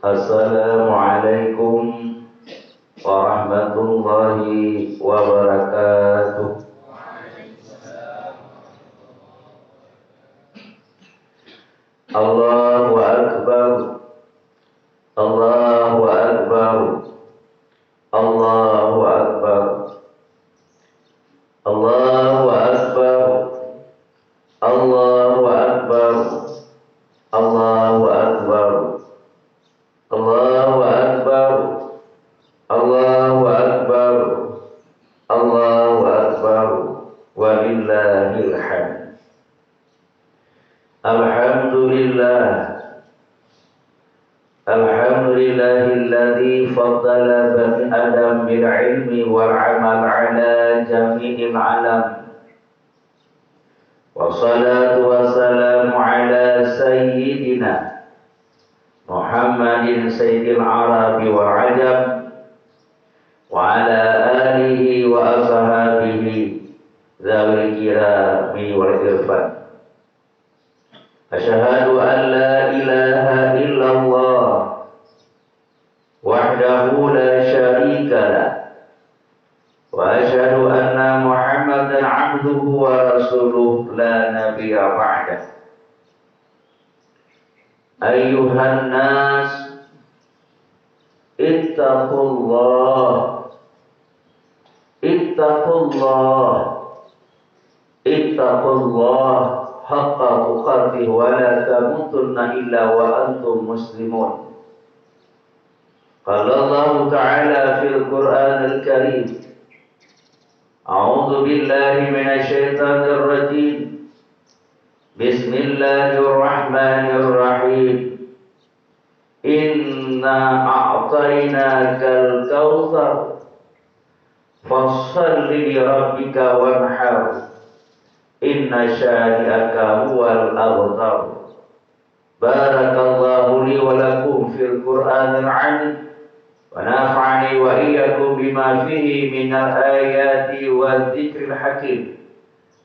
Assalamualaikum warahmatullahi wabarakatuh. Allahu Akbar, Allahu Akbar, Allahu Akbar, Allahu Akbar, Allahu Akbar, Allahu Akbar, Allahu Akbar, Allahu Akbar, Allahu Akbar, walillahil hamd. Alhamdulillah, alhamdulillahilladzi faddala bani Adam bil ilmi wal amal ala jami'il alam. Wassalatu wassalamu ala sayyidina Muhammadin sayyidil arabi wal ajam wa ala alihi wa ashabihi dzawil kirami wal irfan. Asyhadu an la ilaha illallah wahdahu la syarika lah wa asyhadu anna Muhammadan abduhu wa rasuluh la nabiyya ba'dah. Ayyuhan nas ittaqullah, ittaqullah, ittaqullah haqqa tuqatih wa la tamutunna illa wa antum muslimun. Qala Allah Ta'ala fil Qur'anil Karim, A'udzu billahi minasy syaithanir rajim. Bismillahirrahmanirrahim. Inna a'tainakal kautsar fasholli li rabbika wanhar. Inna syani'aka huwal abtar. Barakallahu li wa lakum fil Qur'anil 'azim wa nafa'ani wa iyyakum bima fihi minal ayati wa dzikril hakim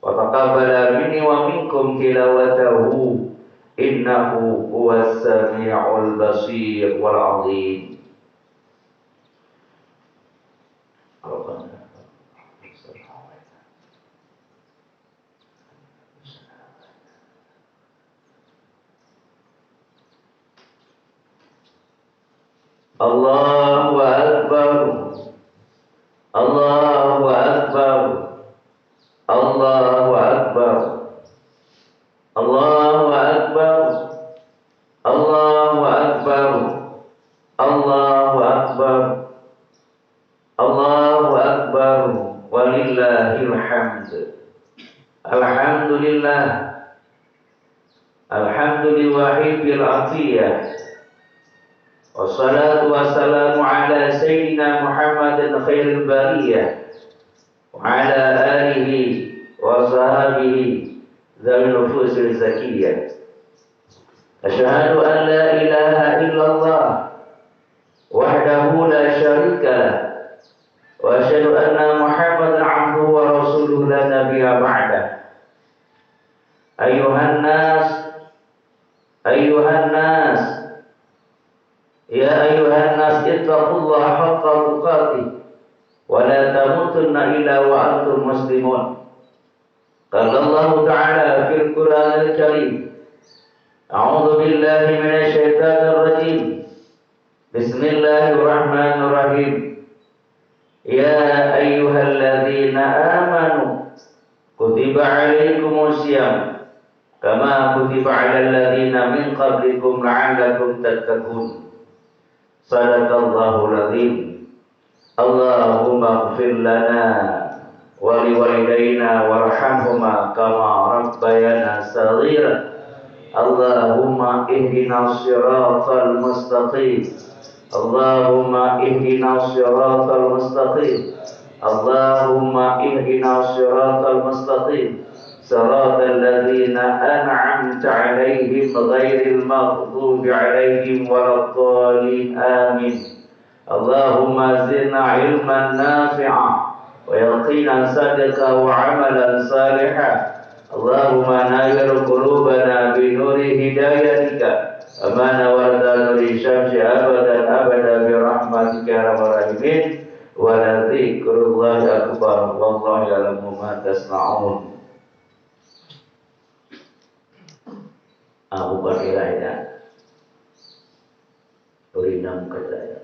wa taqabbala minni wa minkum tilawatahu innahu huwas sami'ul basir wal 'azim. Allahu Akbar, Allahu Akbar, Allahu Akbar, Allahu Akbar, Allahu Akbar, Allahu Akbar, Allahu Akbar, walillahil hamd. Alhamdulillah, alhamdulillahi atiyah. Wassalatu wassalamu ala sayyidina Muhammadin khairil bariyah wa ala alihi wa sahbihi dzawil nufusil zakiyah. Asyhadu an la ilaha illallah wahdahu la syarika lah wa asyhadu anna Muhammadan 'abduhu wa rasuluhu la nabiyya ba'dah. Ayyuhan nas, ayyuhan nas, ya ayyuhan nas ittaqullaha haqqa tuqatih wa la tamutunna illa wa antum muslimun. Qala Allah Ta'ala fil Qur'anil Karim, A'udzu billahi minasy syaithanir rajim. Bismillahirrahmanirrahim. Ya ayyuhalladzina amanu kutiba 'alaikumus syiyam kama kutiba 'alal ladzina min qablikum la'allakum tattaqun. Sadaqallahul azim. Allahumma ighfir lana wa liwalidayna warhamhuma kama rabbayana shaghira. Allahumma ihdinas siratal mustaqim. Allahumma ihdinas siratal mustaqim. Allahumma ihdinas siratal mustaqim. Siratal ladzina an'amta 'alaihim ghairil maghdubi 'alaihim waladdallin. Amin. Allahumma zidna 'ilman nafi'a wa yaqinan sadiqa wa 'amalan salihan. Allahumma nawwir qulubana bi nuri hidayatika amana warada nuri syamsi abadan abada birahmatika ya rabbal alamin wa la dzikrullahi akbar wallahu ya'lamu ma tasna'un. Abu Bakar ya berinam kerja.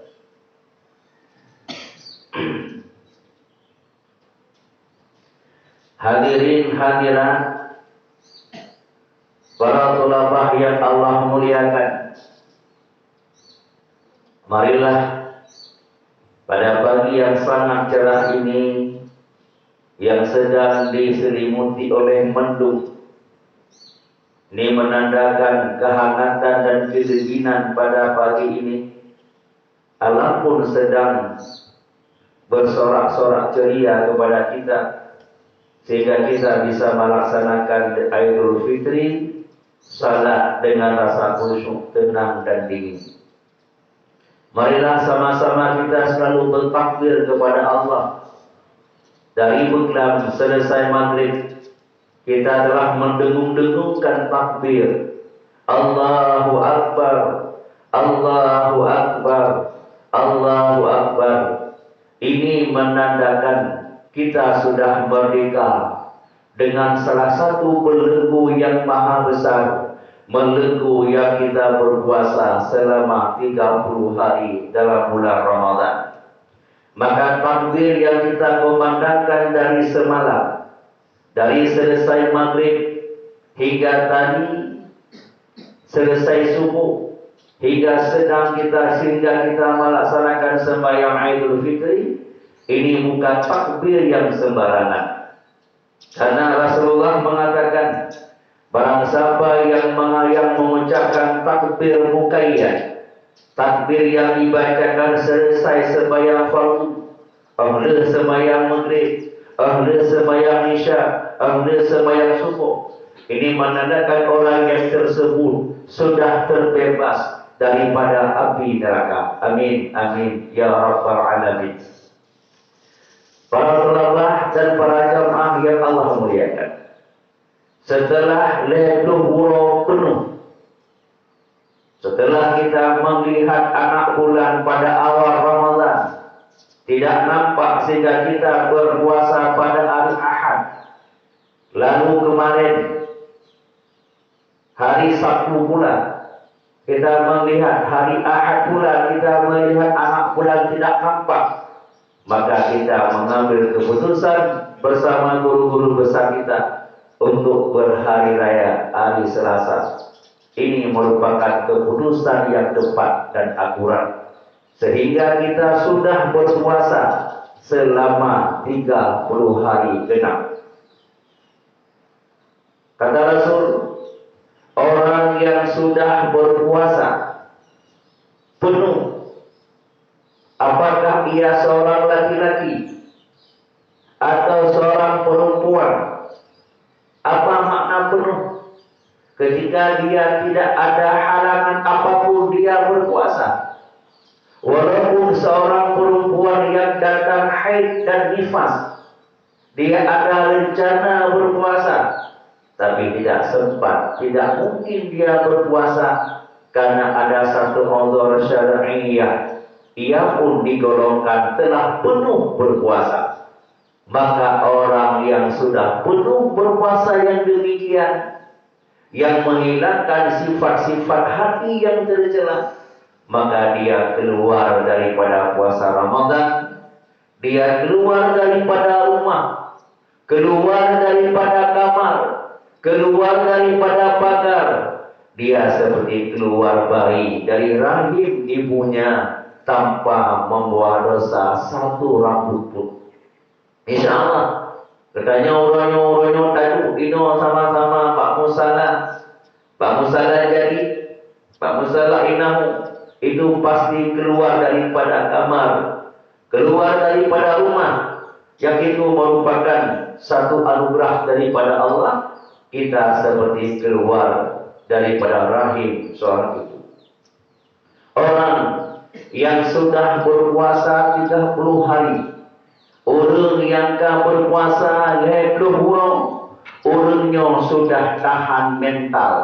Hadirin hadirat para tulabah yang Allah muliakan, marilah pada pagi yang sangat cerah ini yang sedang diselimuti oleh mendung, ini menandakan kehangatan dan kedinginan pada pagi ini. Alam pun sedang bersorak-sorak ceria kepada kita, sehingga kita bisa melaksanakan Idul Fitri salat dengan rasa khusyuk, tenang dan dingin. Marilah sama-sama kita selalu bertakbir kepada Allah. Dari beklam selesai maghrib, kita telah mendengung-dengungkan takbir. Allahu Akbar, Allahu Akbar, Allahu Akbar. Ini menandakan kita sudah merdeka dengan salah satu belenggu yang maha besar, belenggu yang kita berpuasa selama 30 hari dalam bulan Ramadan. Maka takbir yang kita kumandangkan dari semalam, dari selesai maghrib hingga tadi selesai subuh, hingga kita melaksanakan sembahyang Idul Fitri, ini bukan takbir yang sembarangan. Karena Rasulullah mengatakan, barang siapa yang mengucapkan takbir muqayyad, takbir yang dibacakan selesai sembahyang fardu, akhir sembahyang maghrib, akhir sembahyang isya, akhir sembahyang subuh, ini menandakan orang yang tersebut sudah terbebas daripada api neraka. Amin, amin, ya rabbal alamin. Para ulama dan para jamaah yang Allah muliakan, setelah Lailatul Qadar penuh, setelah kita melihat anak bulan pada awal Ramadan tidak nampak sehingga kita berpuasa pada hari Ahad, lalu kemarin hari Sabtu pula kita melihat hari Ahad pula kita melihat anak bulan tidak nampak. Maka kita mengambil keputusan bersama guru-guru besar kita untuk berhari raya hari Selasa. Ini merupakan keputusan yang tepat dan akurat, sehingga kita sudah berpuasa selama 30 hari genap. Kata Rasul, orang yang sudah berpuasa penuh, apakah ia seorang laki-laki atau seorang perempuan, apa makna penuh? Ketika dia tidak ada halangan apapun dia berpuasa. Walaupun seorang perempuan yang datang haid dan nifas, dia ada rencana berpuasa, tapi tidak sempat, tidak mungkin dia berpuasa karena ada satu uzur syar'iyyah. Ia pun digolongkan telah penuh berpuasa. Maka orang yang sudah penuh berpuasa yang demikian, yang menghilangkan sifat-sifat hati yang tercela, maka dia keluar daripada puasa Ramadan, dia keluar daripada rumah, keluar daripada kamar, keluar daripada pagar. Dia seperti keluar bayi dari rahim ibunya tanpa membawa dosa satu rambut pun. Insya Allah. Katanya orang-orang tadu ino sama-sama Pak Musala jadi Pak Musala inahu itu pasti keluar daripada kamar, keluar daripada rumah, yang itu merupakan satu anugerah daripada Allah. Kita seperti keluar daripada rahim seorang ibu. Orang yang sudah berpuasa 30 hari, orang yang berpuasa 20 hari, orangnya sudah tahan mental.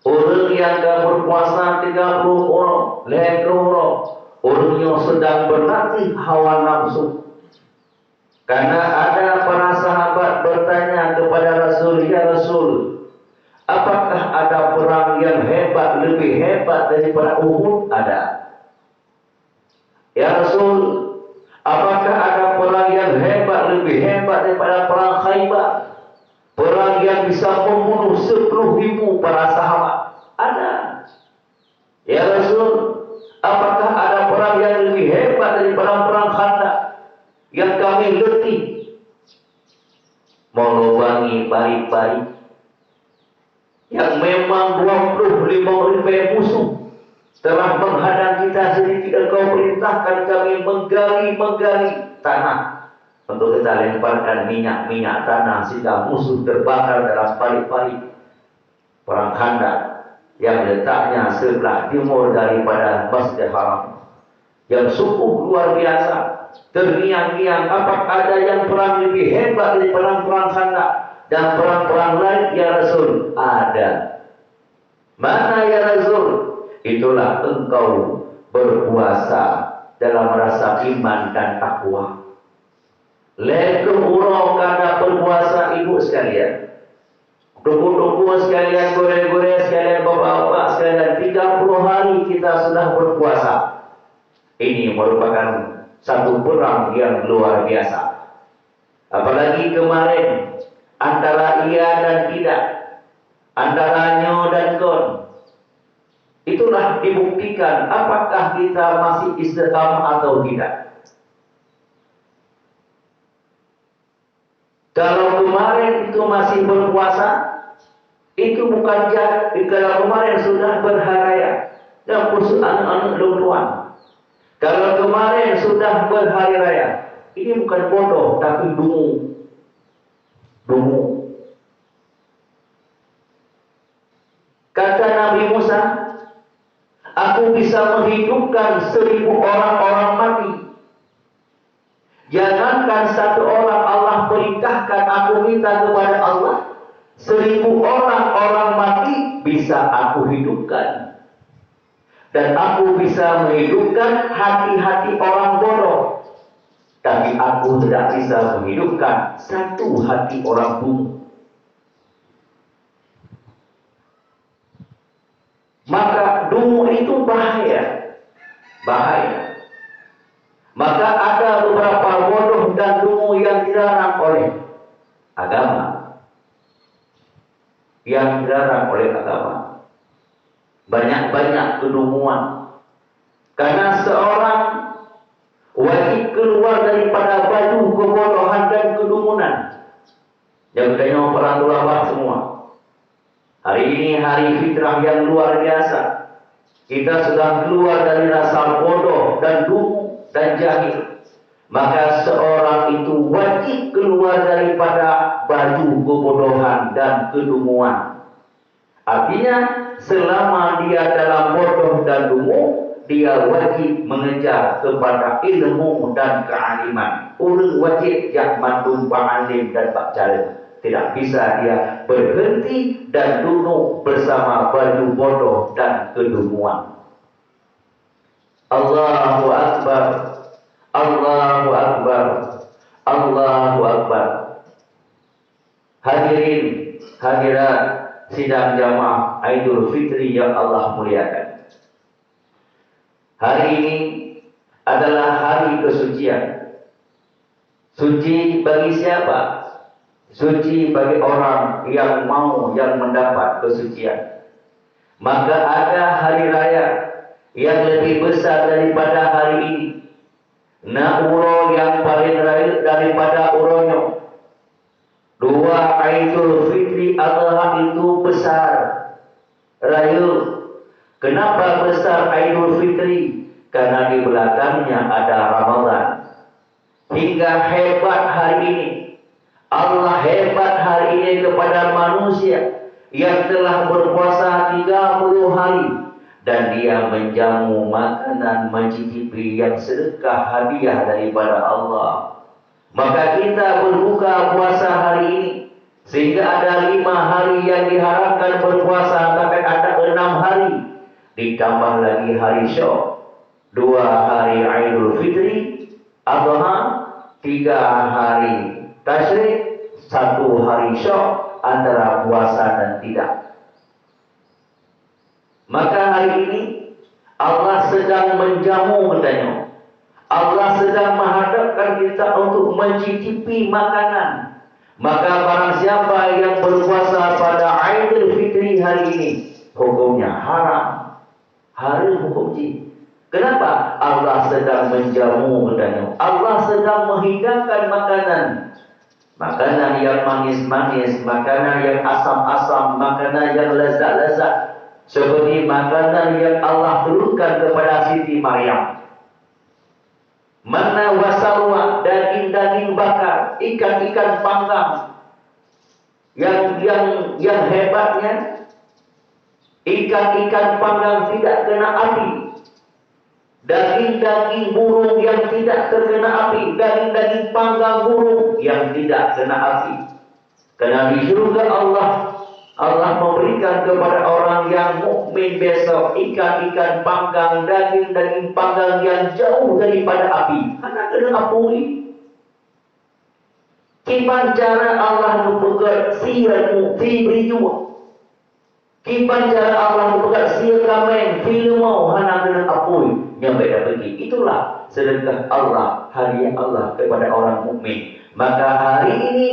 Orang yang berpuasa 30 orang, 50 orang, orang yang sedang berlatih hawa nafsu. Karena ada para sahabat bertanya kepada Rasul, ya Rasul, apakah ada perang yang hebat, lebih hebat daripada Uhud? Ada. Ya Rasul, apakah ada perang yang hebat, lebih hebat daripada perang Khaybar? Perang yang bisa membunuh 10.000 para sahabat? Ada. Ya Rasul, apakah ada perang yang lebih hebat daripada perang Khandaq? Yang kami letih melubangi baik-baik, yang memang 25.000 musuh telah menghadang kita sedikit, engkau perintahkan kami menggali tanah untuk kita lemparkan minyak tanah sehingga musuh terbakar dalam parit-parit. Perang Khandaq yang letaknya sebelah timur daripada Masjidil Haram, yang sungguh luar biasa. Terngiang-ngiang, apakah ada yang perang lebih hebat dari perang-perang Khandaq dan perang-perang lain? Ya Rasul, ada. Mana ya Rasul? Itulah engkau berpuasa dalam rasa iman dan takwa. Lekeuh urang karena berpuasa, ibu sekalian, duku-duku sekalian, gore-gore sekalian, bapak-bapak sekalian, 30 hari kita sudah berpuasa. Ini merupakan satu perang yang luar biasa. Apalagi kemarin, antara iya dan tidak, antara nyo dan kon, itulah dibuktikan apakah kita masih istiqamah atau tidak. Kalau kemarin itu masih berpuasa, itu bukan jahat. Kalau kemarin sudah berharaya dan khusus anak-anak luluan, kalau kemarin sudah berhari raya, ini bukan bodoh, tapi dungu. Kata Nabi Musa, aku bisa menghidupkan 1.000 orang mati. Jangankan 1 orang, Allah perintahkan, aku minta kepada Allah, 1.000 orang mati bisa aku hidupkan. Dan aku bisa menghidupkan hati-hati orang bodoh. Tapi aku tidak bisa menghidupkan satu hati orang dungu. Maka dungu itu bahaya. Maka ada beberapa bodoh dan dungu yang dilarang oleh agama. Banyak-banyak kedunguan. Karena seorang wajib keluar daripada baju kebodohan dan kedunguan. Yang tengok para ulama semua. Hari ini hari fitrah yang luar biasa. Kita sudah keluar dari rasa bodoh dan dungu dan jahil. Maka seorang itu wajib keluar daripada baju kebodohan dan kedunguan. Artinya selama dia dalam bodoh dan dungu, dia wajib mengejar kepada ilmu dan kealiman. Orang wajib jak mandum ba'alim dan ba'jalim. Tidak bisa dia berhenti dan duduk bersama baju bodoh dan kedunguan. Allahu Akbar, Allahu Akbar, Allahu Akbar. Hadirin, hadirat sidang jamaah Idul Fitri yang Allah muliakan. Hari ini adalah hari kesucian. Suci bagi siapa? Suci bagi orang yang mau, yang mendapat kesucian. Maka ada hari raya yang lebih besar daripada hari ini. Na uro yang paling raya daripada uronyo. 2 Idul Fitri Adha itu besar raya. Kenapa besar Idul Fitri? Karena di belakangnya ada Ramadan. Hingga hebat hari ini, Allah hebat hari ini kepada manusia yang telah berpuasa 30 hari dan dia menjamu makanan, mencicipi yang sedekah hadiah daripada Allah. Maka kita berbuka puasa hari ini Sehingga ada 5 hari yang diharapkan berpuasa, bahkan ada 6 hari. Ditambah lagi hari Syok, 2 hari Aidul Fitri, Adha, 3 hari Tasyrik, 1 hari Syok, antara puasa dan tidak. Maka hari ini Allah sedang menjamu katanya. Allah sedang menghadapkan kita untuk mencicipi makanan. Maka barang siapa yang berpuasa pada Aidul Fitri hari ini, hukumnya haram. Haram hukum jin. Kenapa? Allah sedang menjamu katanya. Allah sedang menghidangkan makanan. Makanan yang manis-manis, makanan yang asam-asam, makanan yang lezat-lezat. Seperti makanan yang Allah turunkan kepada Siti Maryam. Mana wasalwa, daging-daging bakar, ikan-ikan panggang. Yang hebatnya, ikan-ikan panggang tidak kena api. Daging-daging burung yang tidak terkena api, daging-daging panggang burung yang tidak kena api. Karena di surga Allah memberikan kepada orang yang mukmin besok ikan-ikan panggang, daging-daging panggang yang jauh daripada api. Karena kena api. Kipan cara Allah membuka siarmu fi berijuah. Kipan cara Allah membuka siar kamen fi mau hana kena api. Yang beda pergi. Itulah sedekah Allah, hadiah Allah kepada orang mukmin. Maka hari ini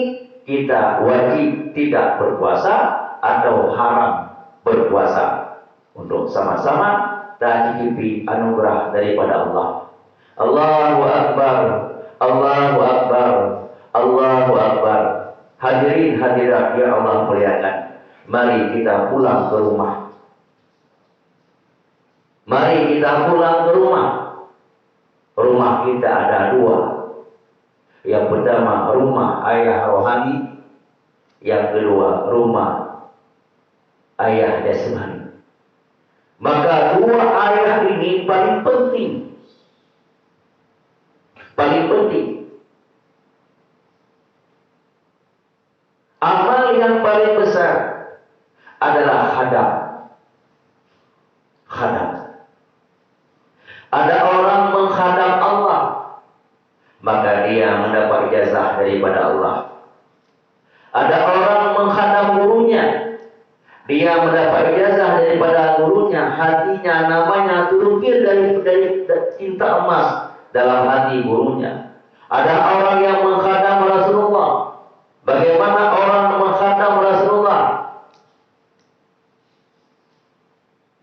kita wajib tidak berpuasa atau haram berpuasa untuk sama-sama mencicipi anugerah daripada Allah. Allahu Akbar, Allahu Akbar, Allahu Akbar. Hadirin hadirat yang Allah muliakan, mari kita pulang ke rumah. Mari kita pulang ke rumah. Rumah kita ada 2. Yang pertama rumah ayah rohani, yang kedua rumah ayah jasmani. Maka 2 ayah ini paling penting. Paling penting. Amal yang paling besar adalah hadap. Hadap. Ada orang menghadap Allah, maka dia mendapat jazah daripada Allah. Ada orang menghadap gurunya, dia mendapat ijazah daripada gurunya. Hatinya namanya terukir dari cinta emas dalam hati gurunya. Ada orang yang menghadap Rasulullah. Bagaimana orang menghadap Rasulullah?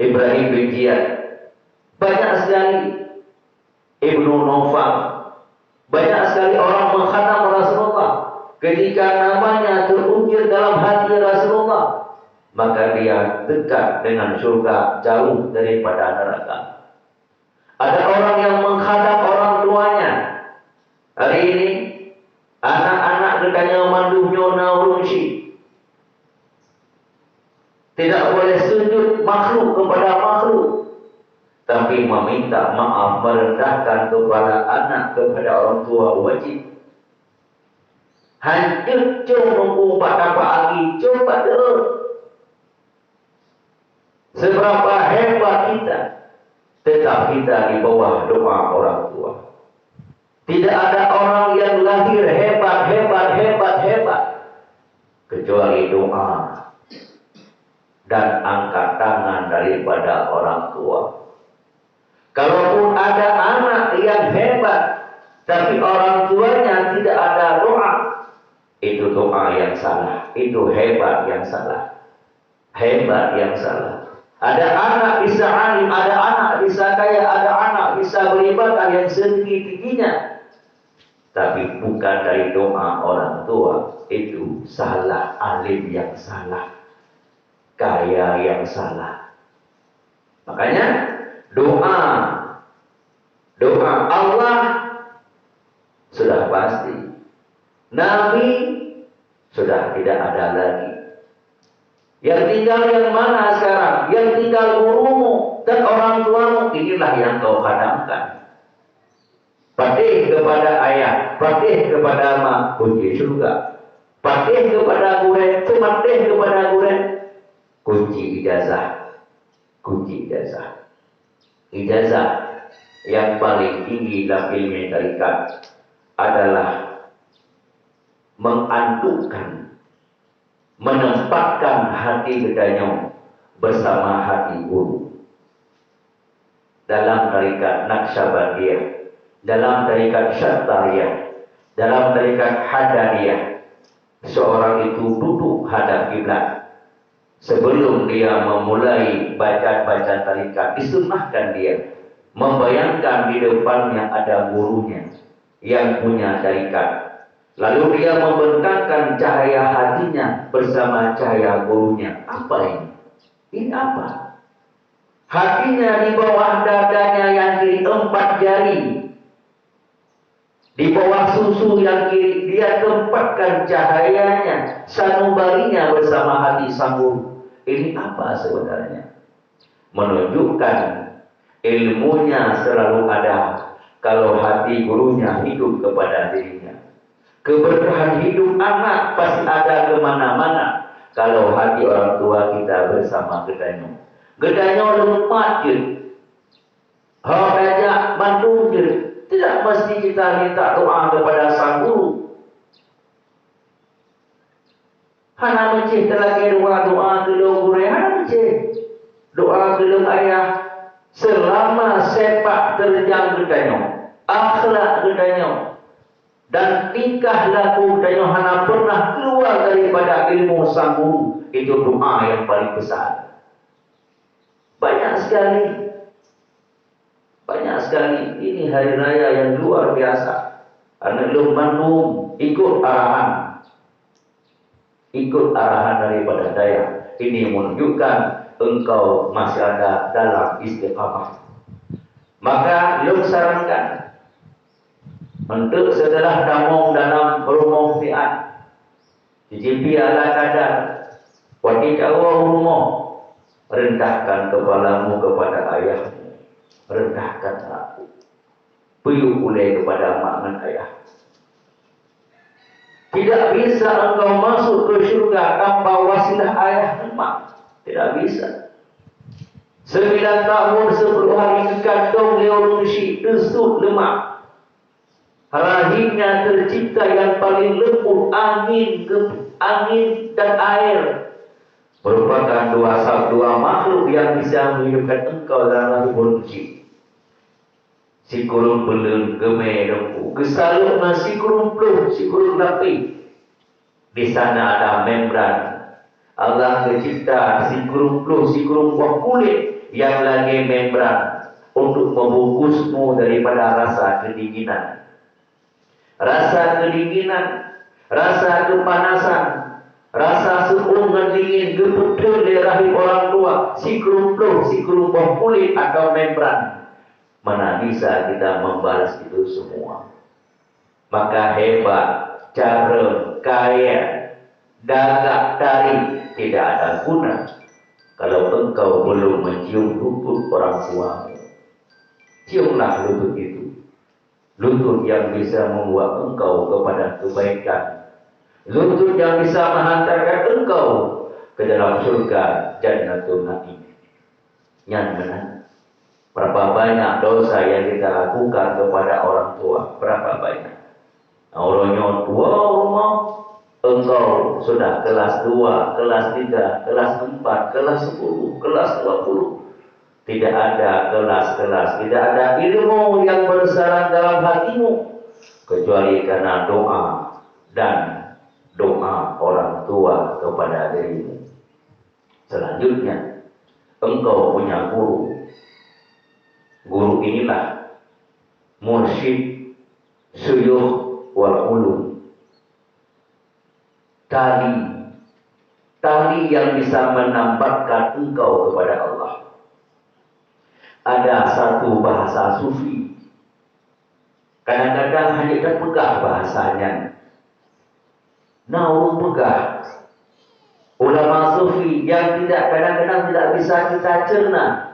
Ibrahim bin Ziyad, banyak sekali. Ibnu Naufal, banyak sekali orang menghadap Rasulullah. Ketika namanya terukir dalam hati Rasulullah, maka dia dekat dengan surga, jauh daripada neraka. Ada orang yang menghadap orang tuanya. Hari ini anak-anak dekatnya manduhnya naurunsi. Tidak boleh sujud makhluk kepada makhluk, tapi meminta maaf, merendahkan kepada anak, kepada orang tua wajib. Hancur mengumpat apa lagi, coba dulu. Seberapa hebat kita, tetap kita di bawah doa orang tua. Tidak ada orang yang lahir hebat, kecuali doa dan angkat tangan daripada orang tua. Kalaupun ada anak yang hebat, tapi orang tuanya tidak ada doa, itu doa yang salah, itu hebat yang salah. Hebat yang salah. Ada anak bisa alim, ada anak bisa kaya, ada anak bisa beribadah yang setinggi-tingginya, tapi bukan dari doa orang tua. Itu salah, alim yang salah, kaya yang salah. Makanya doa Allah sudah pasti. Nabi sudah tidak ada lagi. Yang tinggal yang mana sekarang? Yang tinggal gurumu dan orang tuamu. Inilah yang kau hadamkan. Patuh kepada ayah, patuh kepada mak, kunci surga. Patih kepada guru, sematih kepada guru. Kunci ijazah. Kunci ijazah. Ijazah yang paling tinggi dalam ilmu tarikat adalah mengantukkan, menempatkan hati gedanyong bersama hati guru. Dalam tarikat Naqsyabandiyah, dalam tarikat Syattariyah, dalam tarikat Hadaniyah, seorang itu duduk hadap kiblat. Sebelum dia memulai bacaan-bacaan tarikat, disunnahkan dia membayangkan di depannya ada gurunya yang punya tarikat. Lalu dia membentangkan cahaya hatinya bersama cahaya gurunya. Apa ini? Ini apa? Hatinya di bawah dadanya yang kiri 4 jari. Di bawah susu yang kiri dia tempatkan cahayanya, sanubarinya bersama hati sang guru. Ini apa sebenarnya? Menunjukkan ilmunya selalu ada kalau hati gurunya hidup kepada dirinya. Keberkahan hidup anak pasti ada kemana-mana kalau hati orang tua kita bersama gedanyong. Gedanyong lempat je. Hak ajak bandung je. Tidak mesti kita minta doa kepada sang guru. Hana mencih lagi doa ke guru. Hana mencih doa ke ayah. Selama sepak terjang gedanyong, akhlak gedanyong, dan tingkah laku gedanyong hana pernah keluar daripada ilmu sang guru. Itu doa yang paling besar. Banyak sekali. Ini hari raya yang luar biasa. Anak belum Bandung ikut arahan daripada saya. Ini menunjukkan engkau masih ada dalam istiqamah. Maka lu sarankan untuk setelah damong dalam rumah fiat, CCP ala kadar, wati jawa rumah, rendahkan kepalamu kepada ayahmu. Rendahkan aku. Puyuh ulai kepada mak dan ayah. Tidak bisa engkau masuk ke syurga tanpa wasilah ayah dan mak. Tidak bisa. 9 tahun 10 hari dikandung leonusi desut lemak. Rahimnya tercipta yang paling lembut, angin dan air. Merupakan dua makhluk yang bisa menghidupkan engkau dalam rahim manusia. Si kurung belum gemai rempu, kesalut si kurung peluh, si kurung lapi. Di sana ada membran. Allah mencipta si kurung peluh, si kurung buah kulit yang lagi membran untuk membungkusmu daripada rasa kedinginan. Rasa kepanasan, rasa seungan dingin, geputur di rahim orang tua, si kurung peluh, si kurung buah kulit atau membran. Mana bisa kita membalas itu semua? Maka hebat, cara, kaya, gagak, tarik tidak ada guna kalau engkau belum mencium lutut orang tuamu. Ciumlah lutut itu, lutut yang bisa membuat engkau kepada kebaikan, lutut yang bisa menghantarkan engkau ke dalam surga Jannatul Na'im. Yang benar. Berapa banyak dosa yang kita lakukan kepada orang tua? Berapa banyak? Orangnya tua rumah, engkau sudah kelas 2, kelas 3, kelas 4, kelas 10, kelas 20. Tidak ada kelas-kelas, tidak ada ilmu yang bersarang dalam hatimu kecuali karena doa dan doa orang tua kepada dirimu. Selanjutnya, engkau punya guru. Guru inilah mursyid, syuyukh wal ulum. Tali yang bisa menambahkan engkau kepada Allah. Ada satu bahasa sufi. Kadang-kadang hanya terpegah bahasanya. Naung pegah. Ulama sufi yang kadang-kadang tidak bisa kita cerna.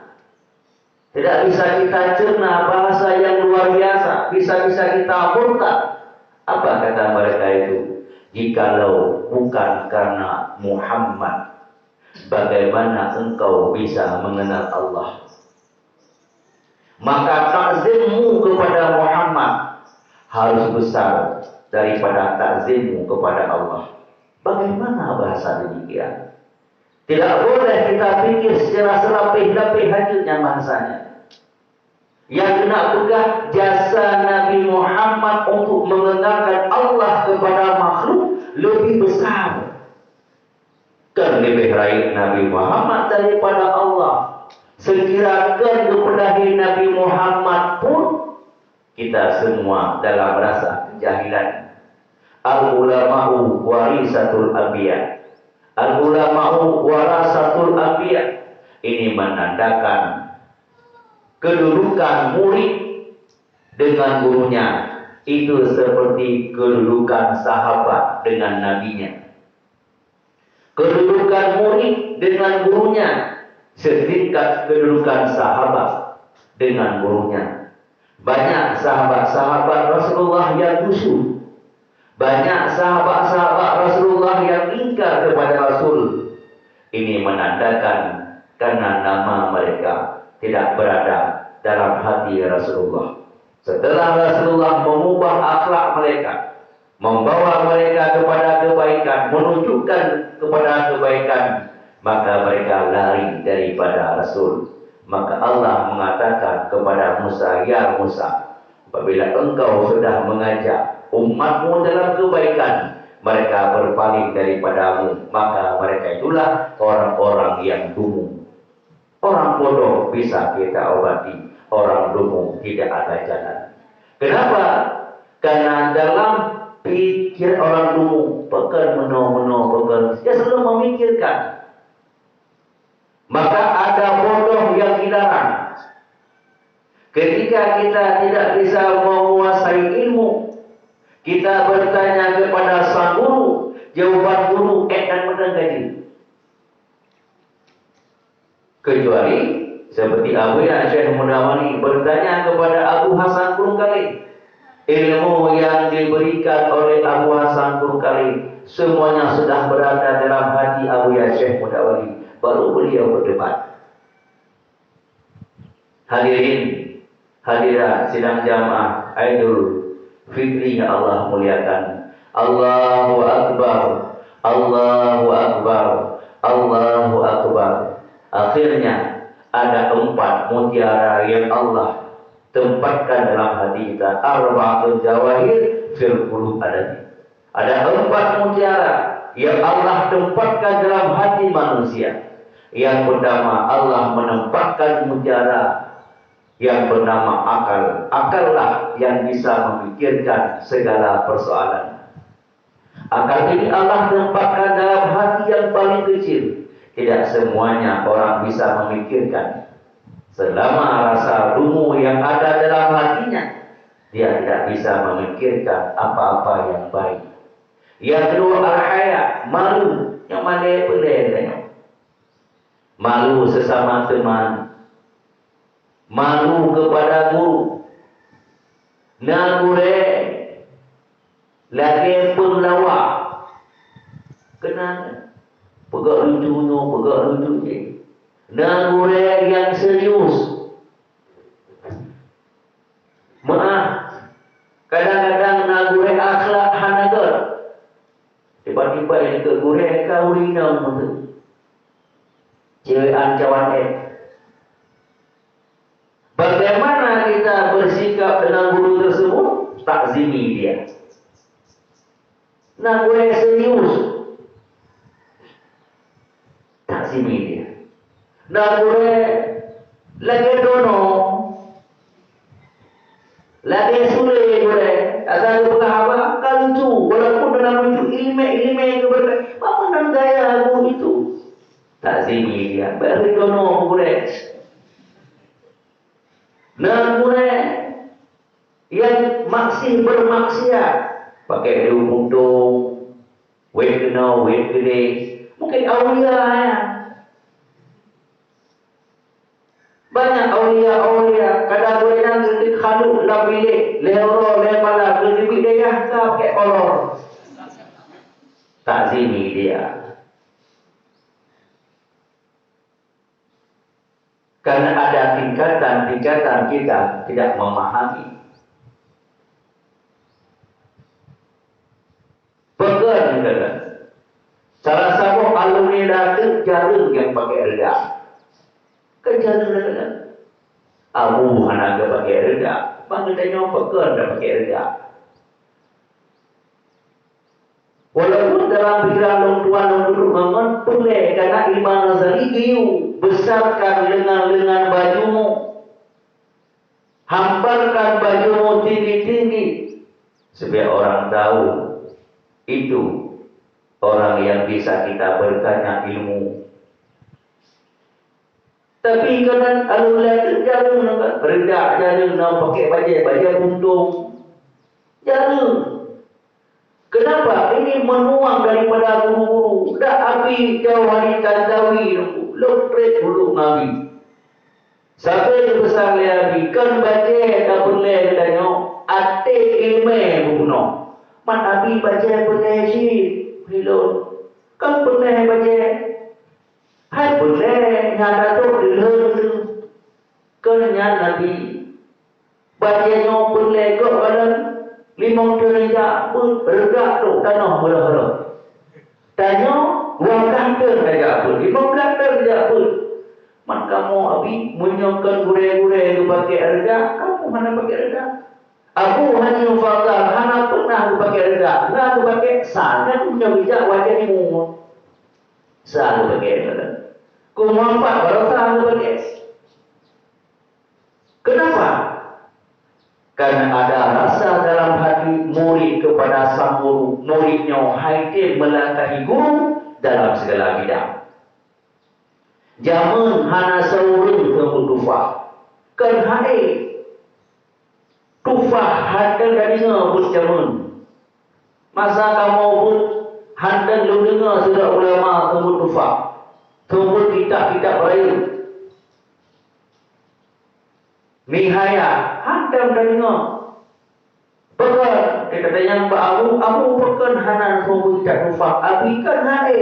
Tidak bisa kita cerna bahasa yang luar biasa. Bisa-bisa kita murtad. Apa kata mereka itu? Jikalau bukan karena Muhammad, bagaimana engkau bisa mengenal Allah? Maka takzimmu kepada Muhammad harus besar daripada takzimmu kepada Allah. Bagaimana bahasa demikian? Tidak boleh kita pikir secara selapih-lapih hajutnya bahasanya. Yang kena pegang jasa Nabi Muhammad untuk mengenalkan Allah kepada makhluk lebih besar. Kan lebih baik Nabi Muhammad daripada Allah. Sekirakan kepada Nabi Muhammad pun kita semua dalam rasa kejahilan. Al-ulama'u warisatul anbiya. Al-ulama'u warasatul anbiya. Ini menandakan kedudukan murid dengan gurunya itu seperti kedudukan sahabat dengan nabinya. Kedudukan murid dengan gurunya setingkat kedudukan sahabat dengan gurunya. Banyak sahabat-sahabat Rasulullah yang musuh. Banyak sahabat-sahabat Rasulullah yang ingkar kepada Rasul. Ini menandakan karena nama mereka tidak berada dalam hati Rasulullah. Setelah Rasulullah mengubah akhlak mereka, membawa mereka kepada kebaikan, menunjukkan kepada kebaikan, maka mereka lari daripada Rasul. Maka Allah mengatakan kepada Musa, "Ya Musa, apabila engkau sudah mengajak umatmu dalam kebaikan, mereka berpaling daripadamu, maka mereka itulah orang-orang yang dungu." Orang bodoh bisa kita obati, orang dungu tidak ada jalan. Kenapa? Karena dalam pikir orang dungu, pekan meno, dia selalu memikirkan. Maka ada bodoh yang dilarang. Ketika kita tidak bisa menguasai ilmu, kita bertanya kepada sang guru, jawaban guru dan menang gaji. Kecuali seperti Abu Syekh Mudawani bertanya kepada Abu Hasan Kurungkali, ilmu yang diberikan oleh Abu Hasan Kurungkali semuanya sudah berada dalam hati Abu Syekh Mudawani, baru beliau berdebat. Hadirin hadirat sidang jamaah Aidul Fitri yang Allah muliakan. Allahu Akbar, Allahu Akbar, Allahu Akbar. Akhirnya ada 4 mutiara yang Allah tempatkan dalam hati kita. Arba'atul jawahir fil qulub adati. Ada 4 mutiara yang Allah tempatkan dalam hati manusia. Yang pertama, Allah menempatkan mutiara yang bernama akal. Akallah yang bisa memikirkan segala persoalan. Akal ini Allah tempatkan dalam hati yang paling kecil. Tidak semuanya orang bisa memikirkan. Selama rasa dungu yang ada dalam hatinya, dia tidak bisa memikirkan apa-apa yang baik. Yang kedua, al-haya, malu. Yang mana pelih. Malu sesama teman, malu kepada guru, nagure lagi pun lawak, kenapa? Pegak lucunya, nagure yang serius. Maaf, kadang-kadang nagure akhlak hanagar, tiba-tiba ini ke gure kau rinam tu. Cewek ancawan Bagaimana kita bersikap dengan guru tersebut? Takzimi dia. Nah, gue serius. Takzimi dia. Nah, gue lagi dono. Lagi sulit gue. Asal gue apa? Kantu. Walaupun dalam wujud ilme keberkatan. Apa nan gaya guru itu? Takzimi dia. Beri dono gue. Nah, gue yang masih bermaksiat pakai ilmu dong, wet gede, mungkin aulia ya. Banyak aulia, kadang gue yang ketik khalu, lah bilik, lehoro, lehmala, ketik dia tak pakai kolor. takzimi dia. Karena ada tingkatan-tingkatan kita tidak memahami. Pegang kata. Salah satu alumni dah jarang yang pakai reda. Kejarang reda. Abu anak dia pakai reda. Bang tanya pegang dah pakai reda. Walaupun dalam pikiran orang tua orang dulu bangun boleh karena Imam Ghazali biu besarkan lengan-lengan bajumu, hamparkan bajumu tinggi-tinggi supaya orang tahu itu orang yang bisa kita bertanya ilmu. Tapi kadang alulai itu jarang nak rendah, jarang nak pakai baju buntung, jarang. Kenapa? Ini menuang daripada guru-guru. Dah api Jawahari Tanzawi lopret dulu ngawi. Sampai yang besar lihat kan baca tak boleh tanya ate ilmu buno. Man api baca boleh sih. Hello. Kan boleh baca. Hai boleh nyata tu dulu. Kan nyata nabi. Bacanya boleh kok kalau 5 derajat pun regak tu tanah mula-mula. Tanya, wakang derajat pun, 15 derajat pun. Man kamu abi menyokan gure-gure tu pakai regak, kamu mana pakai regak? Aku hanya fakal, hana pernah tu pakai regak. Nah tu pakai sana tu punya bijak wajah ni mu. Sana tu pakai regak. Ku mampat baru sana tu pakai. Kenapa? Karena ada rasa dalam hati murid kepada sang guru. Muridnya hadir melangkahi guru dalam segala bidang. Jaman hana saurun ke tufah. Kan hadir. Tufah hadir dari ngebus jaman. Masa kamu pun hadir lu dengar sudah ulama tembut tufah. Tembut kitab-kitab lain. Nihaya hantam dan dengar. Pekan kita tanya Pak Abu pekan hanan semua tidak tufah. Abi kan hai.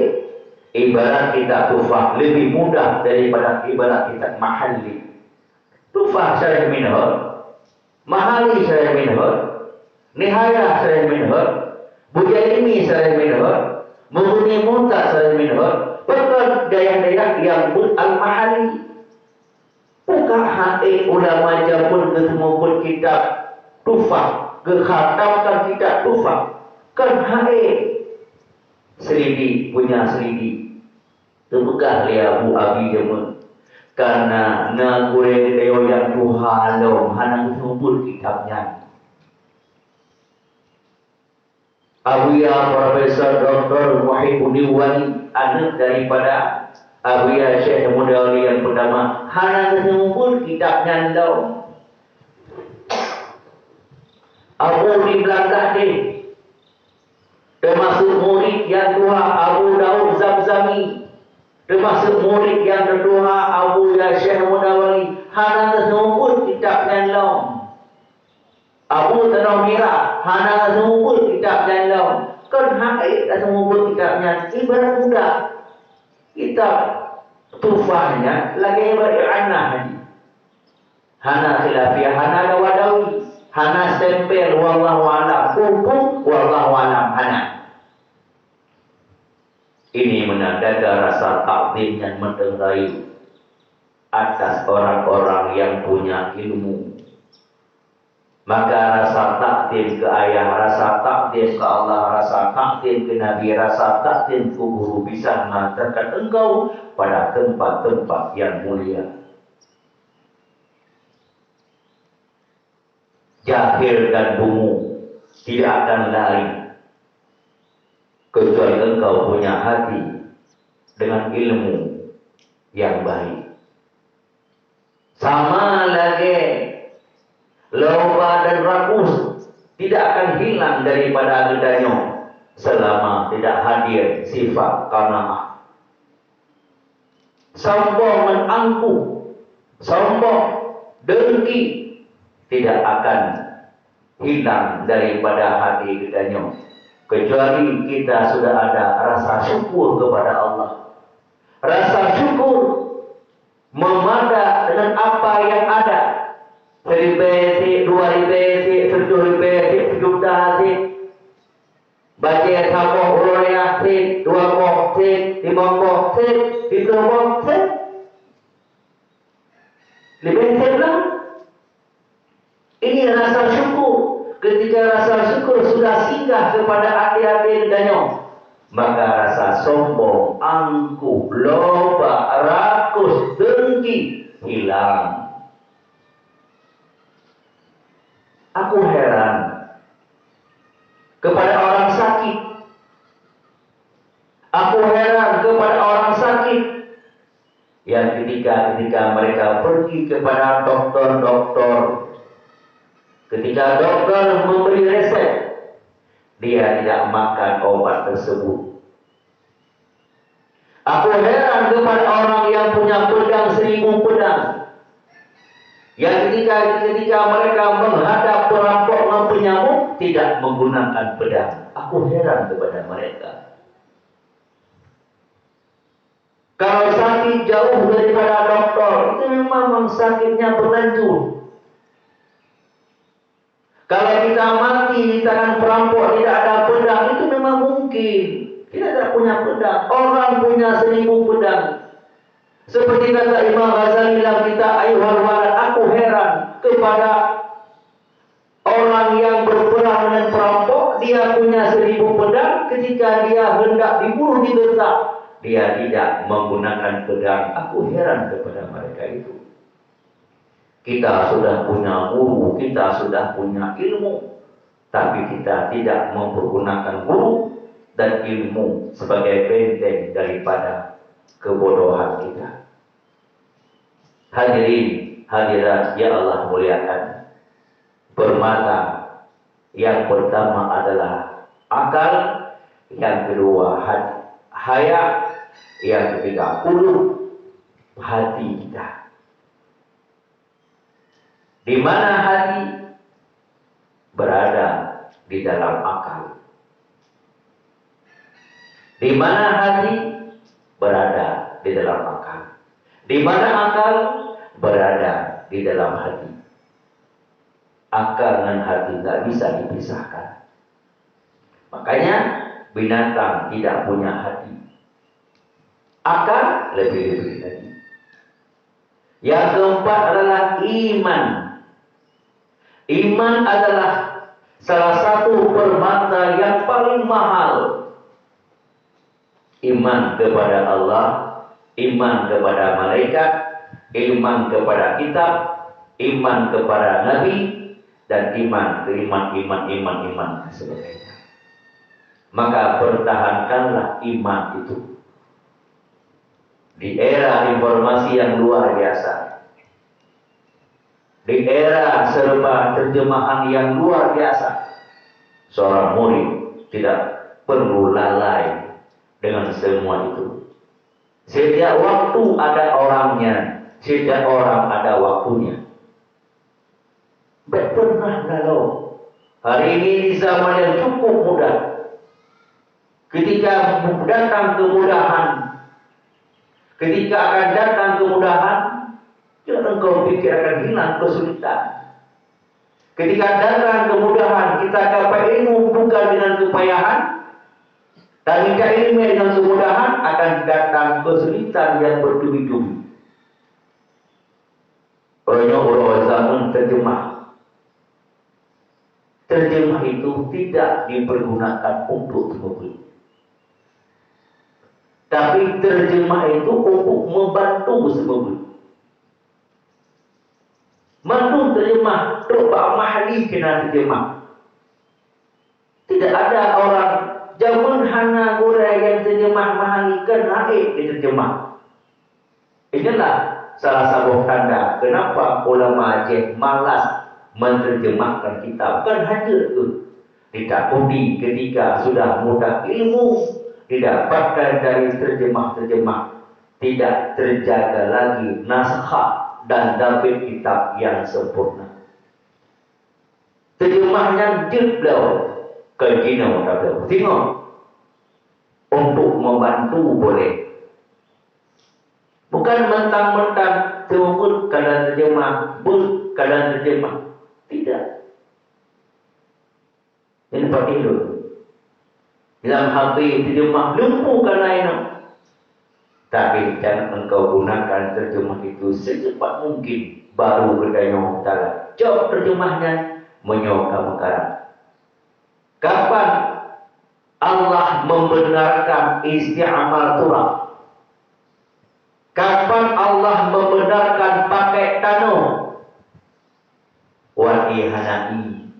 Ibarat kita tufah lebih mudah daripada ibarat kita mahali. Tufah saya minhar, mahali saya minhar, nihaya saya minhar, bujaimi saya minhar, mughni muta saya minhar. Pekan daya-daya yang al-mahali. Bukan hati ulama jamun kesemua kitab tufah, kekhatamkan kitab tufah. Kan hati selidi punya selidi. Terbuka lihat Abu Abi jamun. Karena ngagure leo yang Tuhan lom hanang kesemua kitabnya. Abu Ya Profesor Dr. Muhyiddin Wali anak daripada Abu Ya Syekh Mudawli yang pertama hana kesemua kitabnya dalam Abu di Belanda ni termasuk murid yang kedua Abu Daud Zamzami, termasuk murid yang kedua Abu Ya Syekh Mudawli hana kesemua kitabnya dalam Abu Tanah Mira hana kesemua kitabnya dalam kan haid kesemua kitabnya ibarat mudah. Kita tufahnya lagi beri'anah hana khilafiyah, hana gawadawi, hana stempel wallahu a'lam, hukum wallahu a'lam hana. Ini menandakan rasa takzim yang mendengarai atas orang-orang yang punya ilmu. Maka rasa takzim ke ayah, rasa takzim ke Allah, rasa takzim ke Nabi, rasa takzim ke guru bisa mengantarkan engkau pada tempat-tempat yang mulia. Jahil dan bungu tidak akan lari kecuali engkau punya hati dengan ilmu yang baik. Sama lagi lomba dan rakus tidak akan hilang daripada agendanya selama tidak hadir sifat qanaah. Sombong menangkuh, sombong, dengki tidak akan hilang daripada hati agendanya kecuali kita sudah ada rasa syukur kepada Allah. Rasa syukur memada dengan apa yang ada. 1.000 sik, 2.000 sik, 7.000 sik, 1 juta sik. Baca sapoh uloya sik, 2 poh sik, 5 poh sik, 3 poh sik. Lebih sik lah. Ini rasa syukur. Ketika rasa syukur sudah singgah kepada adik-adik danyo, maka rasa sombong, angkuh, loba, rakus, dengki hilang. Aku heran kepada orang sakit. Aku heran kepada orang sakit yang ketika mereka pergi kepada dokter, ketika dokter memberi resep, dia tidak makan obat tersebut. Aku heran kepada orang yang punya pedang 1000 pedang, yang ketika mereka menghadap perampok dan penyamuk tidak menggunakan pedang. Aku heran kepada mereka. Kalau sakit jauh daripada dokter, itu memang sakitnya berlanjut. Kalau kita mati di tangan perampok tidak ada pedang, itu memang mungkin. Kita tidak punya pedang. Orang punya 1000 pedang. Seperti kata Imam Ghazali dalam kitab Ayuhal Walad, aku heran kepada orang yang berperang dengan perampok. Dia punya 1000 pedang, ketika dia hendak dibunuh didesak, dia tidak menggunakan pedang. Aku heran kepada mereka itu. Kita sudah punya guru, kita sudah punya ilmu, tapi kita tidak mempergunakan guru dan ilmu sebagai benteng daripada kebodohan kita. Hadirin, hadirat ya Allah muliakan. Permata yang pertama adalah akal, yang kedua haya, yang ketiga qulub, hati kita. Di mana hati berada di dalam akal. Di mana hati berada di dalam akal. Di mana akal berada di dalam hati. Akal dan hati tidak bisa dipisahkan. Makanya binatang tidak punya hati. Akal lebih-lebih lagi. Yang keempat adalah iman. Iman adalah salah satu permata yang paling mahal. Iman kepada Allah, iman kepada malaikat, iman kepada kitab, iman kepada nabi, dan iman sebagainya. Maka pertahankanlah iman itu. Di era informasi yang luar biasa, di era serba terjemahan yang luar biasa, seorang murid tidak perlu lalai dengan semua itu. Setiap waktu ada orangnya, setiap orang ada waktunya. Pernah lalu, hari ini di zaman yang cukup mudah, ketika datang kemudahan, ketika akan datang kemudahan, jangan kau pikir akan hilang kesulitan. Ketika datang kemudahan, kita dapat ilmu bukan dengan kepayahan, dan jika ilmu dengan kemudahan, akan datang kesulitan yang bertubi-tubi. Orang zaman terjemah. Terjemah itu tidak dipergunakan untuk membeli. Tapi terjemah itu untuk membantu membeli. Mandu terjemah, coba mahali kena terjemah. Tidak ada orang zaman hana gura yang terjemah mahali kena diterjemah. Inilah salah satu tanda kenapa ulama Aceh malas menerjemahkan kitab. Bukan hanya itu, ditakuti ketika sudah mudah ilmu didapatkan dari terjemah-terjemah, tidak terjaga lagi naskah dan dapet kitab yang sempurna. Terjemahnya jeblau, Kena kata. Tengok. Untuk membantu boleh. Bukan mentang-mentang sebut keadaan terjemah, keadaan terjemah. Tidak. Ini pakai dulu. Dalam hati terjemah lumpuhkan lain. Tapi jangan engkau gunakan terjemah itu secepat mungkin. Baru bertanya ta'ala. Jawab terjemahnya menyoka mekaran. Kapan Allah membenarkan isti'amal turab? Kapan Allah membenarkan pakai tanah? Wadihanai.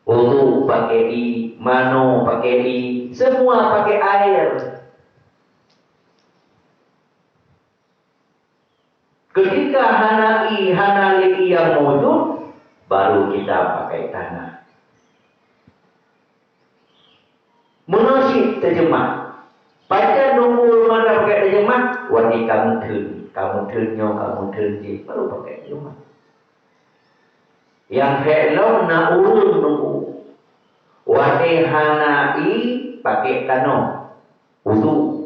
Wudu pakai i, mano pakai i, semua pakai air. Ketika hanai, hanali yang wujud, baru kita pakai tanah. Menurut terjemah, pada nunggu mana pakai terjemah, wadi kamu ternyo, baru pakai terjemah. Yang hello na urun nunggu, wadi hanai pakai tanah, wudu.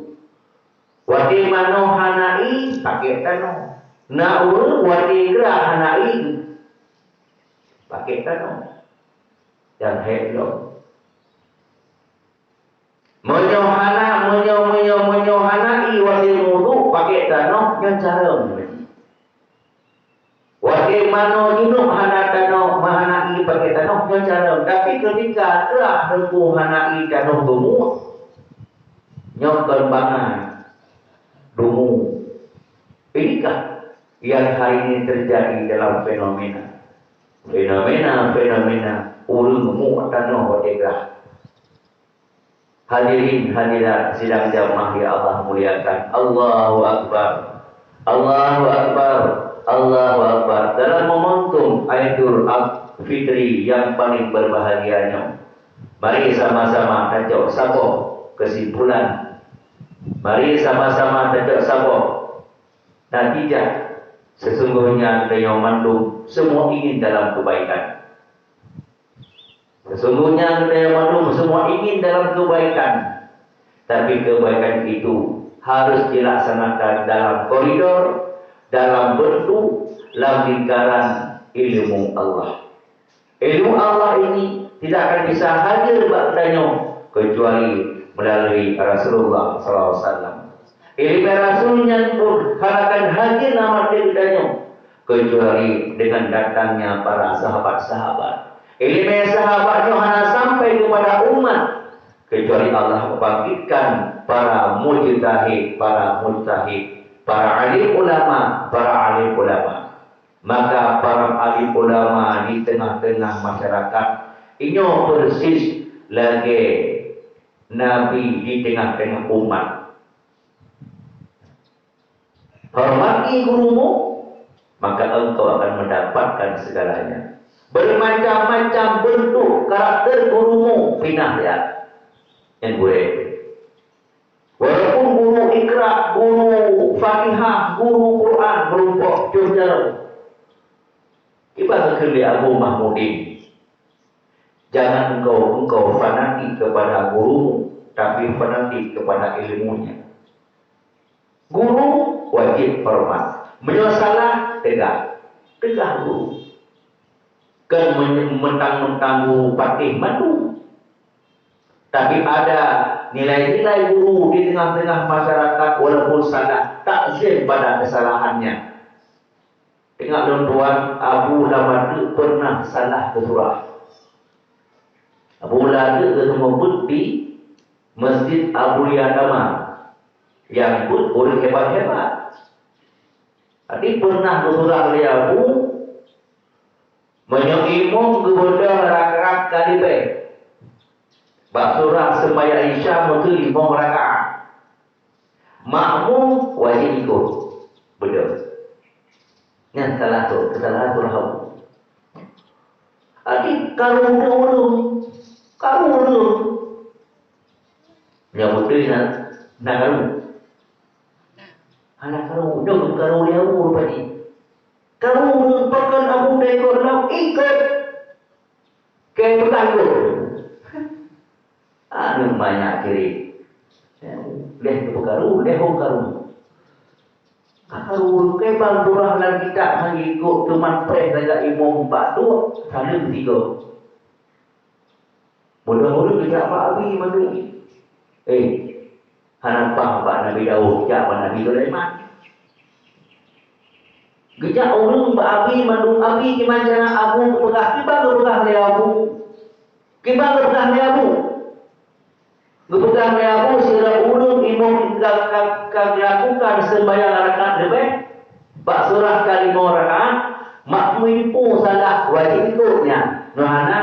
Wadi mano hanai pakai tanah, na urun wadi gerah hanai pakai tanah. Yang hello. Menyohana iwali wudu pakai tanah yang cara ni. Bagaimana junub hana tanah mahana i pakai tanah yang cara. Tapi ketika telah rempuh hana i tanah dumu, nyok kembangan dumu. Inikah yang hari ini terjadi dalam fenomena urung gemuk tanah berdegrah. Hadirin hadirat sidang jamaah ya Allah muliakan. Allahu Akbar. Allahu Akbar. Allahu Akbar. Dalam momentum Aidul Fitri yang paling berbahagianya, mari sama-sama tajak sabar kesimpulan. Mari sama-sama tajak sabar natijah. Sesungguhnya yang mandum semua ingin dalam kebaikan. Sesungguhnya kita yang maklum semua ingin dalam kebaikan. Tapi kebaikan itu harus dilaksanakan dalam koridor, dalam bentuk, dalam lingkaran ilmu Allah. Ilmu Allah ini tidak akan bisa hadir bertanya kecuali melalui Rasulullah SAW. Ilmu Rasulnya pun akan hadir nama bertanya kecuali dengan datangnya para sahabat-sahabat. Ilmu sahabatnya hanya sampai kepada umat kecuali Allah membangkitkan para mujtahid, para alim ulama, Maka para alim ulama di tengah-tengah masyarakat ini persis lagi Nabi di tengah-tengah umat. Hormati gurumu, maka engkau akan mendapatkan segalanya. Bermacam-macam bentuk karakter gurumu pindah ya. Yang boleh. Walaupun guru Iqra, guru Fatihah, guru Quran berupa jurnal. Ibarat kerja Abu Mahmudin. Jangan engkau fanatik kepada gurumu, tapi fanatik kepada ilmunya. Guru wajib hormat. Menyosalah tegak guru. Kan mentang-mentang guru patih madu. Tapi ada nilai-nilai guru di tengah-tengah masyarakat walaupun salah, takzim pada kesalahannya. Tengok tuan Abu Lamadu pernah salah ke surah. Abu Lamadu ketemu di Masjid Abu Yadama yang orang hebat-hebat. Tadi pernah ke surah Abu menyokimung kepada rakaat kalibai. Surah sembahyang Isya itu 5 rakaat. Makmum wajib ikut. Betul. Yang salah tu, kesalahan tu lah. Adik kalau yang betul nak anak kalau dia urut tadi. Kalau merupakan Abu Daikor lau ikut ke bertanggung. anu banyak kiri. Leh kebukaru, leh karu. Karu ke bang durah lagi tak mengikut teman pres dengan imam 4 saling 3. Mudah-mudahan kita babi madu. Harapan Pak Nabi Daud, Pak Nabi Sulaiman. Gejak orang babi madu api gimana abu pegah le abu. Kibang pegah le abu. Gepegah le abu sira ulun imam lakukan sembahyang rakaat lebih. Bak surah kali 5 rakaat, makmum pun salah wajib ikutnya. Nohana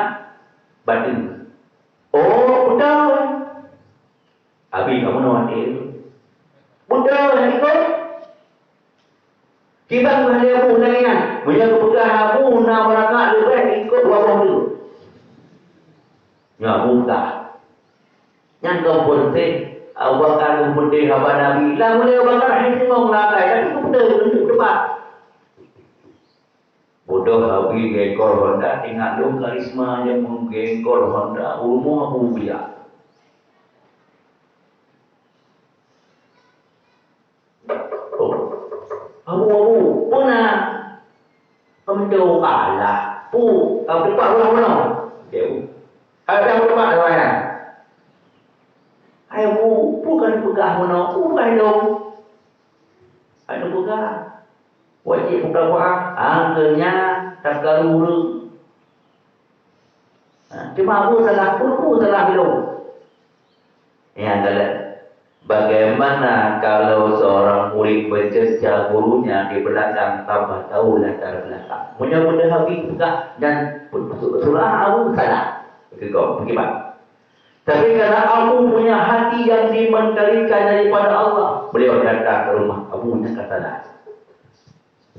batin. Oh, betul. Abi kamu nak itu. Betul ikut. Kibang bahaya abu dengan. Punya kepegang abu 6 rakaat lebih ikut wabah dulu. Ya buka. Yang kau penting, Abu Bakar penting haba Nabi. Lah mulai Abu Bakar ini semua melakai. Tapi aku betul untuk debat. Bodoh Habib gengkol Honda, tinggal dong karisma yang menggengkol Honda, umum Abu Biya. Abu pernah menjauh kalah, kamu depan ulang-ulang. Jauh. Ada depan apa ya? Ayo bukan pegah mana, bukan dong. Ada pegah. Wajib buka doa, angkelnya tak galuru. Cuma aku salah pun salah belum. Ya adalah bagaimana kalau seorang murid bercerca gurunya di belakang tambah tahu latar belakang. Mudah-mudahan habis buka dan surah aku salah. Bagaimana? Tapi karena aku punya hati yang dimengkalikan daripada Allah, beliau datang ke rumah Abu kata lah.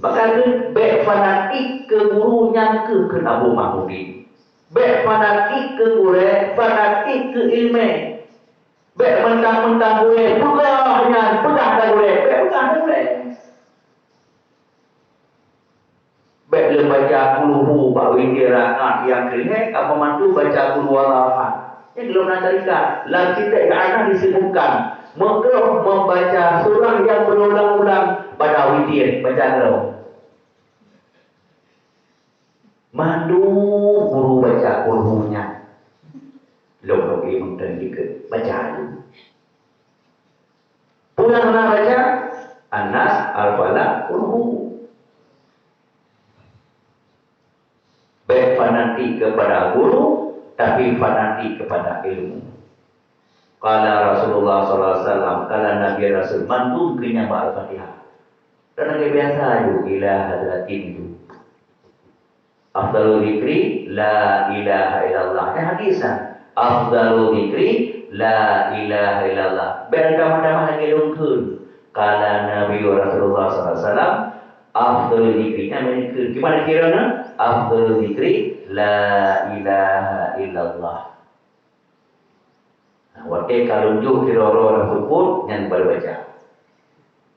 Maka baik fanatik ke gurunya ke Abu Mahmudi. Baik fanatik ke guru, fanatik ke ilmu. Baik mentang-mentang guru, pegahnya, pegah tak guru, baik pegah tak guru. Baik dia baca kuluhu, Pak Widi rakaat yang kering, apa mantu baca kuluhu Allah. Ini belum nak carikan. Lalu kita akan disebutkan. Maka membaca surah yang berulang-ulang pada witir, baca kalau. Mandu guru baca kurhunya. Belum lagi mengtendikan. Baca dulu. Pulang nak baca Anas, Al-Falaq, Kurhu. Baik fanatik kepada guru, tapi fanatik kepada ilmu. Kala Rasulullah SAW, kala Nabi Rasul mandu kenyang Al-Fatihah. Karena biasa itu ilah hadratin itu. Afdalul dzikri la ilaha illallah. Ini hadisan. Afdalul dzikri la ilaha illallah. Berdama-dama lagi lungkun. Kala Nabi Rasulullah SAW, afdalul dzikri. Gimana kiranya? Afdalul dzikri la ilaha illallah. Wakil kalau jauh kira-kira tersebut yang berbaca.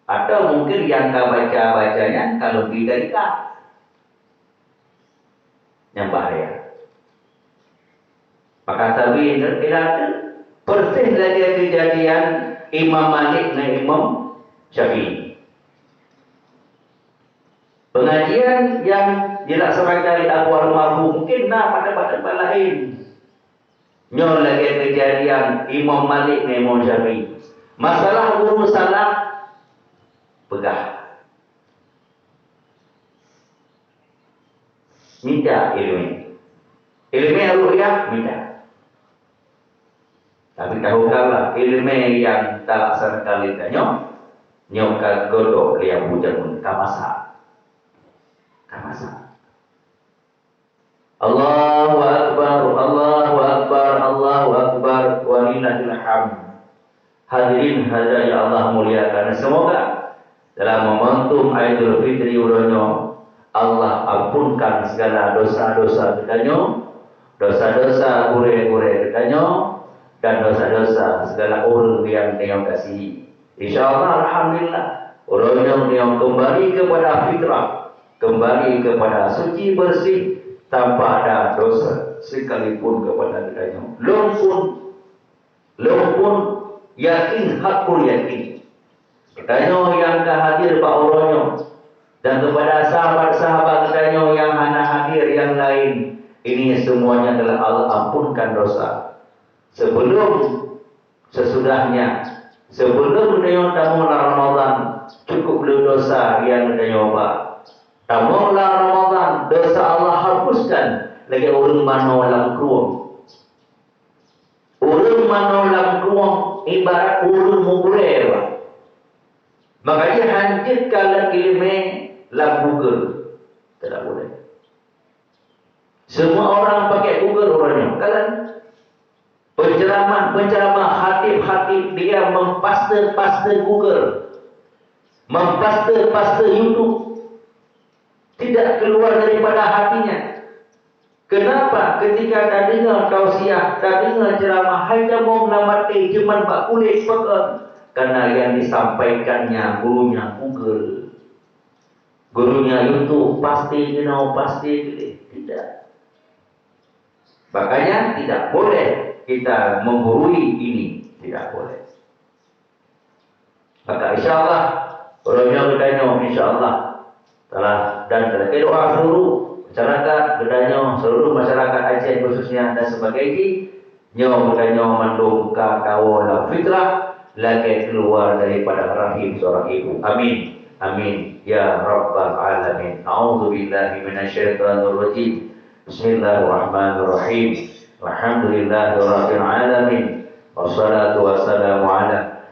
Atau mungkin yang kau baca-bacanya kalau tidak ikat. Yang bahaya. Maka sabi itu persis lagi kejadian Imam Malik dan Imam Syafi'i. Pengajian yang dilaksanakan di Abu Al-Marfu mungkin pada tempat lain. Nyon lagi kejadian Imam Malik dan Imam Syafi'i. Masalah guru salah pegah. Minta ilmu. Ilmu ru'yah minta. Tapi tahukahlah ilmu yang tak laksanakan lidahnya nyokak godok liang hujan kamasa. Allahu Akbar, Allahu Akbar, Allahu Akbar, walillahil hamd. Hadirin hadirat yang Allah muliakan, semoga dalam momentum Aidul Fitri uronyo Allah ampunkan segala dosa-dosa kitanya, dosa-dosa gure-gure kitanya, dan dosa-dosa segala orang yang dia kasihi. InsyaAllah alhamdulillah uronyo yang kembali kepada fitrah, kembali kepada suci bersih tanpa ada dosa sekalipun kepada kitanya. Long pun Lo pun yakin hakul yakin. Katanya yang tak hadir Pak Oronyo dan kepada sahabat-sahabat katanya yang hana hadir yang lain, ini semuanya adalah Allah ampunkan dosa. Sebelum, sesudahnya, sebelum katanya tamulah Ramadan, cukup lu dosa yang katanya Pak. Tamulah Ramadan, dosa Allah hapuskan lagi urung manolang kruang. Urung manolang kruang ibarat urung mukure Pak. Makanya hancurkan ilmu lam Google. Tidak boleh. Semua orang pakai Google orangnya. Kalian penceramah, khatib dia mempaste Google, mempaste YouTube, tidak keluar daripada hatinya. Kenapa? Ketika dah dengar tausiah, dah dengar ceramah, hanya mau melamati cuman pak kulit pekan. Karena yang disampaikannya gurunya Google, gurunya YouTube, pasti tidak. Makanya tidak boleh kita menggurui ini, tidak boleh. Maka insyaAllah orangnya bertanya insyaAllah telah doa seluruh masyarakat bertanya, seluruh masyarakat Aceh khususnya dan sebagainya nyawa bertanya mandung kakao fitrah lagi keluar daripada rahim seorang ibu. Amin. Amin. Ya Rabbal Alamin. A'udzubillahi minasyaitonir rajim. Bismillahirrahmanirrahim. Alhamdulillahirabbil alamin. Wassalatu wassalamu ala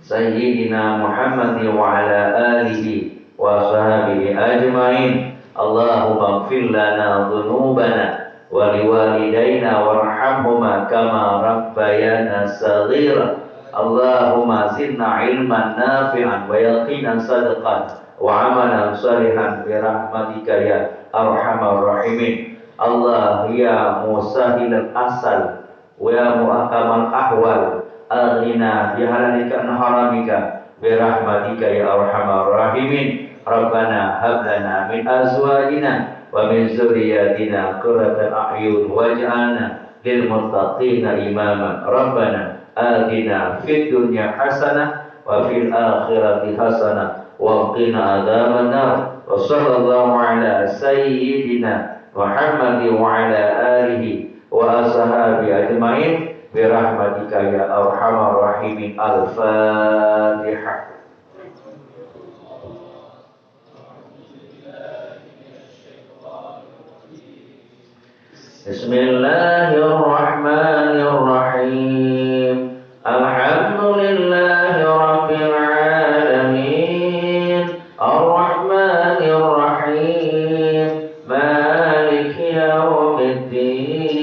Sayyidina Muhammad wa ala alihi wa sahbihi ajma'in. Allahumma ighfir lana dhunubana wa liwalidayna warhamhuma kama rabbayana saghira. Allahumma zidna ilman nafi'an wa yaqinan sadaqan wa amalan salihan bi rahmatika ya arhamar rahimin. Allah ya musahilal asal wa ya muhakamal ahwal aghina bihalalika an haramika bi rahmatika ya arhamar rahimin. Rabbana hab lana min azwajina wa min zurriyyatina qurrata a'yun waj'alna lil muttaqina imama. Rabbana atina fid dunya hasanah wa fil akhirati hasanah wa qina adzabannar. Wa sallallahu ala sayyidina Muhammad wa ala alihi wa ashabi ajmain bi rahmatika ya arhamar rahimin. Al-Fatihah. Bismillahirrahmanirrahim. Alhamdulillahi rabbil alamin. Ar-Rahmanir Rahim. Maliki yaumiddin.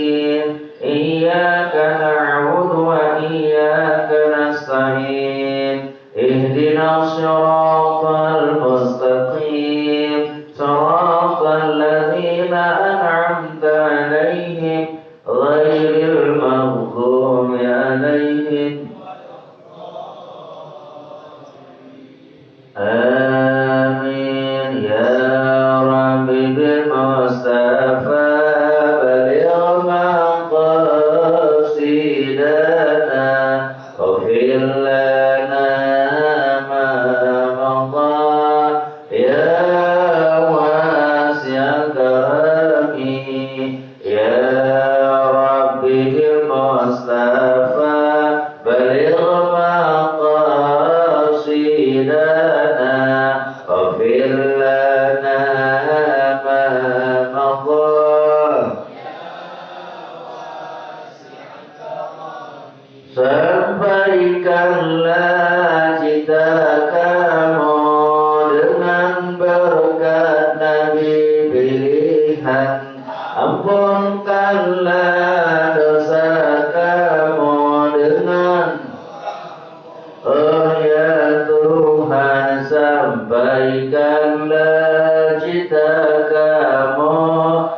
Iyyaka na'budu wa iyyaka nasta'in. Ihdinas siratal mustaqim. Siratal ladzina an'amta 'alaihim ghairil maghdubi 'alaihim. Amin ya Rabbi bil Mustafa baligh maqasidana waghfir lana ma madha ya wasi'al karami. Ya Rabbi bil Mustafa baligh maqasidana waghfir lana ma madha. Sampaikanlah cita kamu dengan berkat Nabi pilihan. Ampunkanlah dosa kamu dengan ya Tuhan. Sampaikanlah cita kamu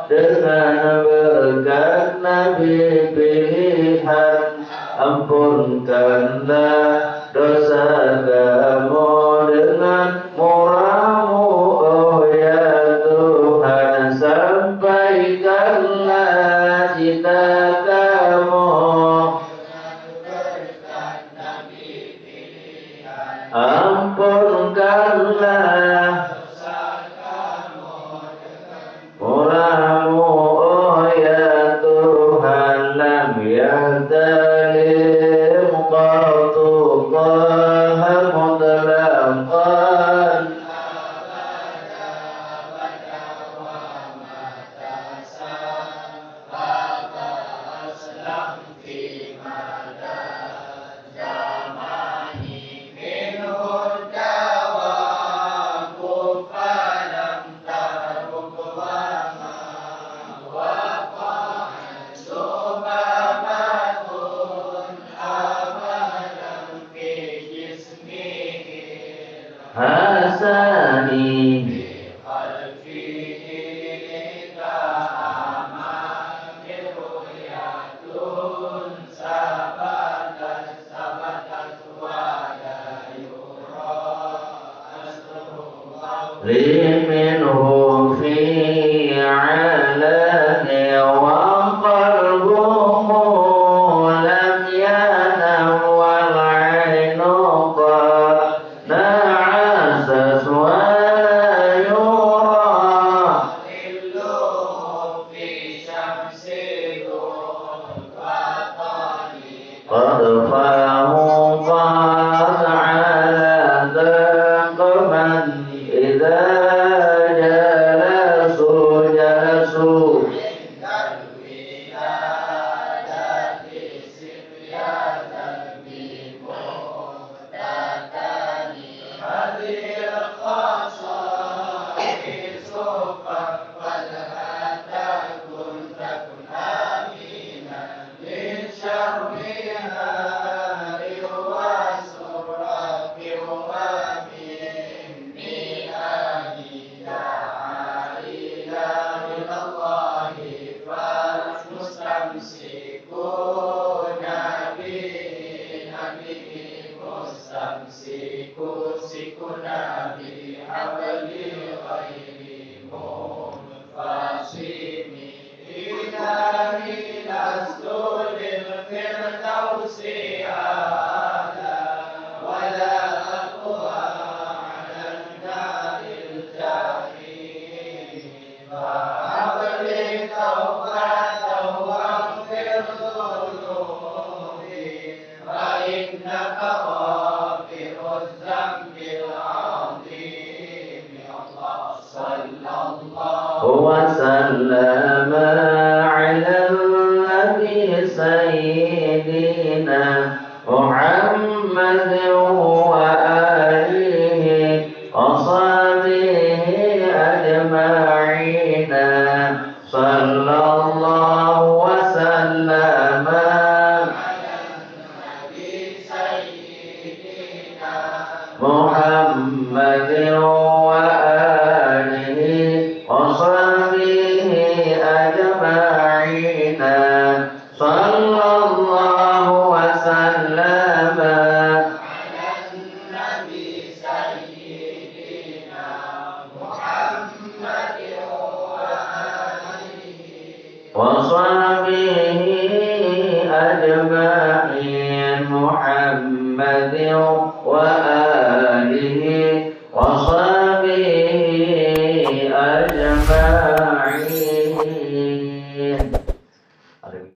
dengan berkat Nabi pilihan. Ampunkanlah dosa kamu dengan murahmu, oh ya Tuhan. Sampaikanlah cita kamu يهتلم قط الله مطلقا hasani liminhum fi alani wa qalbuhu lam yanam wal ainu na'asas wa la yura qad fahu qad ala dhaqman idza jalasu وسلم على النبي سيدنا محمد وآله وصحبه أجمعين صلى الله وسلم